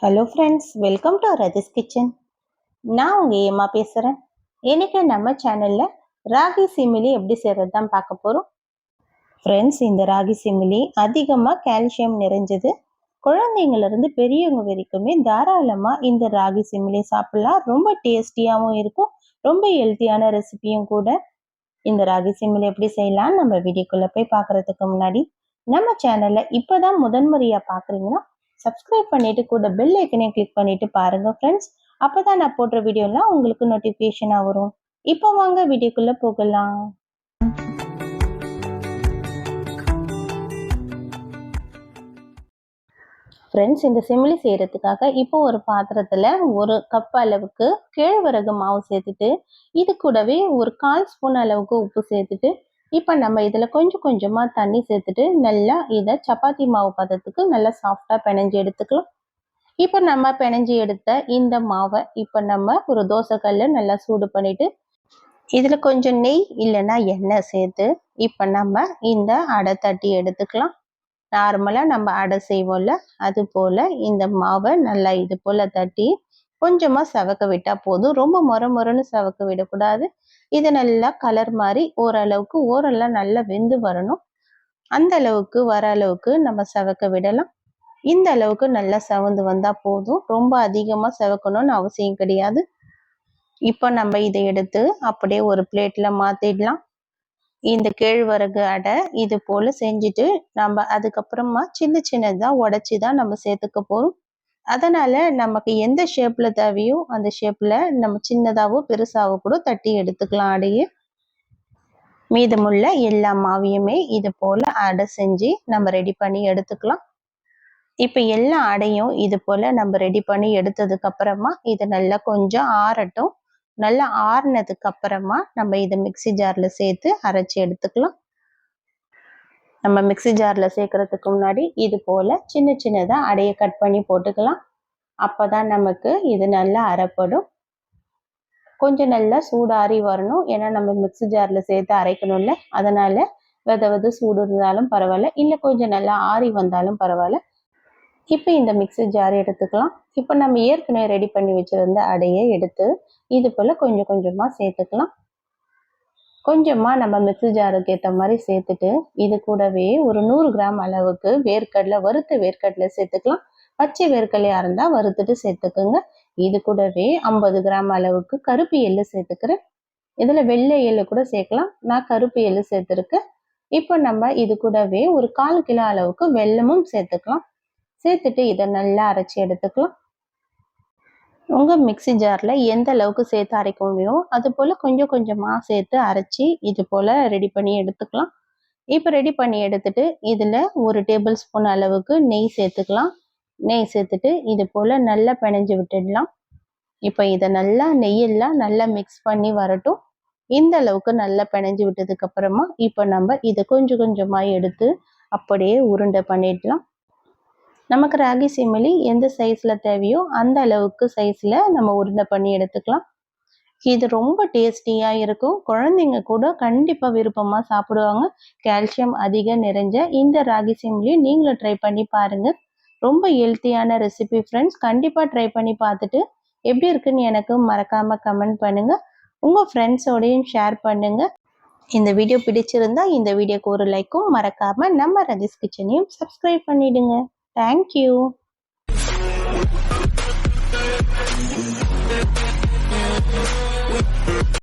Hello friends, welcome to Rathi's kitchen. நான் உங்கள் ஏமா பேசுகிறேன். இன்னைக்கு நம்ம சேனலில் ராகி சிமிலி எப்படி செய்கிறது தான் பார்க்க போகிறோம். ஃப்ரெண்ட்ஸ், இந்த ராகி சிமிலி அதிகமாக கால்சியம் நிறைஞ்சது. குழந்தைங்கள்லேருந்து பெரியவங்க வரைக்குமே தாராளமாக இந்த ராகி சிமிலி சாப்பிட்லாம். ரொம்ப டேஸ்டியாகவும் இருக்கும், ரொம்ப ஹெல்த்தியான ரெசிபியும் கூட. இந்த ராகி சிமிலி எப்படி செய்யலாம் நம்ம வீடியோக்குள்ளே போய் பார்க்குறதுக்கு முன்னாடி நம்ம சேனலை இப்போ தான் முதன்முறையாக பார்க்குறீங்கன்னா சப்ஸ்கிரைப் பண்ணிட்டு கூட பெல் ஐக்கனே கிளிக் பண்ணிட்டு பாருங்க ஃப்ரெண்ட்ஸ். அப்பதான் நான் போடுற வீடியோலாம் உங்களுக்கு நோட்டிஃபிகேஷனா வரும். இப்போ வாங்க வீடியோக்குள்ள போகலாம். ஃப்ரெண்ட்ஸ், இந்த சிமிலி செய்யறதுக்காக இப்போ ஒரு பாத்திரத்துல 1 கப் அளவுக்கு கேழ்வரகு மாவு சேர்த்துட்டு, இது கூடவே ஒரு 1/4 ஸ்பூன் அளவுக்கு உப்பு சேர்த்துட்டு, இப்போ நம்ம இதுல கொஞ்சம் கொஞ்சமா தண்ணி சேர்த்துட்டு நல்லா இதை சப்பாத்தி மாவு பதத்துக்கு நல்லா சாஃப்டா பிணைஞ்சு எடுத்துக்கலாம். இப்போ நம்ம பிணைஞ்சி எடுத்த இந்த மாவை இப்போ நம்ம ஒரு தோசைக்கல்ல நல்லா சூடு பண்ணிட்டு இதுல கொஞ்சம் நெய் இல்லைன்னா எண்ணெய் சேர்த்து இப்போ நம்ம இந்த அடை தட்டி எடுத்துக்கலாம். நார்மலா நம்ம அடை செய்வோம்ல, அது போல இந்த மாவை நல்லா இது போல தட்டி கொஞ்சமா செவக்க விட்டா போதும். ரொம்ப மொரன்னு செவக்க விடக்கூடாது. இது நல்லா கலர் மாதிரி ஓரெல்லாம் நல்லா வெந்து வரணும். அந்த அளவுக்கு வர அளவுக்கு நம்ம செவக்க விடலாம். இந்த அளவுக்கு நல்லா செவந்து வந்தா போதும். ரொம்ப அதிகமா செவக்கணும்னு அவசியம் கிடையாது. இப்போ நம்ம இதை எடுத்து அப்படியே ஒரு பிளேட்ல மாத்திடலாம். இந்த கேழ்வரகு அடை இது போல செஞ்சுட்டு நம்ம அதுக்கப்புறமா சின்னதா உடைச்சி தான் நம்ம சேர்த்துக்க போறோம். அதனால நமக்கு எந்த ஷேப்ல தேவையோ அந்த ஷேப்ல நம்ம சின்னதாவோ பெருசாவோ கூட தட்டி எடுத்துக்கலாம் அடையே. மீதமுள்ள எல்லா மாவையுமே இது போல அடை செஞ்சு நம்ம ரெடி பண்ணி எடுத்துக்கலாம். இப்போ எல்லா அடையும் இது போல நம்ம ரெடி பண்ணி எடுத்ததுக்கு அப்புறமா இது நல்லா கொஞ்சம் ஆறட்டும். நல்லா ஆறுனதுக்கு அப்புறமா நம்ம இதை மிக்சி ஜார்ல சேர்த்து அரைச்சி எடுத்துக்கலாம். நம்ம மிக்சி ஜார்ல சேர்க்கறதுக்கு முன்னாடி இது போல சின்னதா அடையை கட் பண்ணி போட்டுக்கலாம். அப்பதான் நமக்கு இது நல்லா அரைப்படும். கொஞ்சம் நல்லா சூடாறி வரணும். ஏன்னா நம்ம மிக்சி ஜார்ல சேர்த்து அரைக்கணும்ல, அதனால வெது சூடு இருந்தாலும் பரவாயில்ல, இல்லை கொஞ்சம் நல்லா ஆறி வந்தாலும் பரவாயில்ல. இப்போ இந்த மிக்சி ஜார் எடுத்துக்கலாம். இப்போ நம்ம ஏற்கனவே ரெடி பண்ணி வச்சிருந்த அடையை எடுத்து இது போல கொஞ்சம் கொஞ்சமா சேர்த்துக்கலாம். கொஞ்சமா நம்ம மிக்சி ஜாருக்கு ஏற்ற மாதிரி சேர்த்துட்டு இது கூடவே ஒரு 100 கிராம் அளவுக்கு வேர்க்கடலை, வறுத்த வேர்க்கடலை சேர்த்துக்கலாம். பச்சை வேர்க்கடலையா இருந்தா வறுத்துட்டு சேர்த்துக்குங்க. இது கூடவே 50 கிராம் அளவுக்கு கருப்பு எள்ளு சேர்த்துக்கிறேன். இதுல வெள்ளை எள்ளு கூட சேர்க்கலாம். நான் கருப்பு எள்ளு சேர்த்துருக்கேன். இப்போ நம்ம இது கூடவே ஒரு 1/4 கிலோ அளவுக்கு வெல்லமும் சேர்த்துக்கலாம். சேர்த்துட்டு இதை நல்லா அரைச்சி எடுத்துக்கலாம். உங்க மிக்சி ஜார்ல எந்த அளவுக்கு சேர்த்து அரைக்க முடியும் அது போல கொஞ்சம் கொஞ்சமா சேர்த்து அரைச்சி இது போல ரெடி பண்ணி எடுத்துக்கலாம். இப்போ ரெடி பண்ணி எடுத்துட்டு இதுல 1 டேபிள் ஸ்பூன் அளவுக்கு நெய் சேர்த்துக்கலாம். நெய் சேர்த்துட்டு இது போல நல்லா பிணைஞ்சு விட்டுடலாம். இப்போ இதை நல்லா நெய்யெல்லாம் நல்லா மிக்ஸ் பண்ணி வரட்டும். இந்த அளவுக்கு நல்லா பிணைஞ்சு விட்டதுக்கு அப்புறமா இப்போ நம்ம இதை கொஞ்சம் கொஞ்சமா எடுத்து அப்படியே உருண்டை பண்ணிடலாம். நமக்கு ராகி சிமிலி எந்த சைஸ்ல தேவையோ அந்த அளவுக்கு சைஸ்ல நம்ம உருண்டை பண்ணி எடுத்துக்கலாம். இது ரொம்ப டேஸ்டியா இருக்கும். குழந்தைங்க கூட கண்டிப்பா விருப்பமா சாப்பிடுவாங்க. கால்சியம் அதிகம் நிறைஞ்ச இந்த ராகி சிமிலி நீங்களும் ட்ரை பண்ணி பாருங்க. ரொம்ப ஹெல்த்தியான ரெசிபி ஃப்ரெண்ட்ஸ். கண்டிப்பா ட்ரை பண்ணி பார்த்துட்டு எப்படி இருக்குன்னு எனக்கு மறக்காம கமெண்ட் பண்ணுங்க. உங்க ஃப்ரெண்ட்ஸோடையும் ஷேர் பண்ணுங்க. இந்த வீடியோ பிடிச்சிருந்தா இந்த வீடியோக்கு ஒரு லைக்கும், மறக்காம நம்ம ரதிஸ் கிச்சனையும் சப்ஸ்கிரைப் பண்ணிடுங்க. Thank you.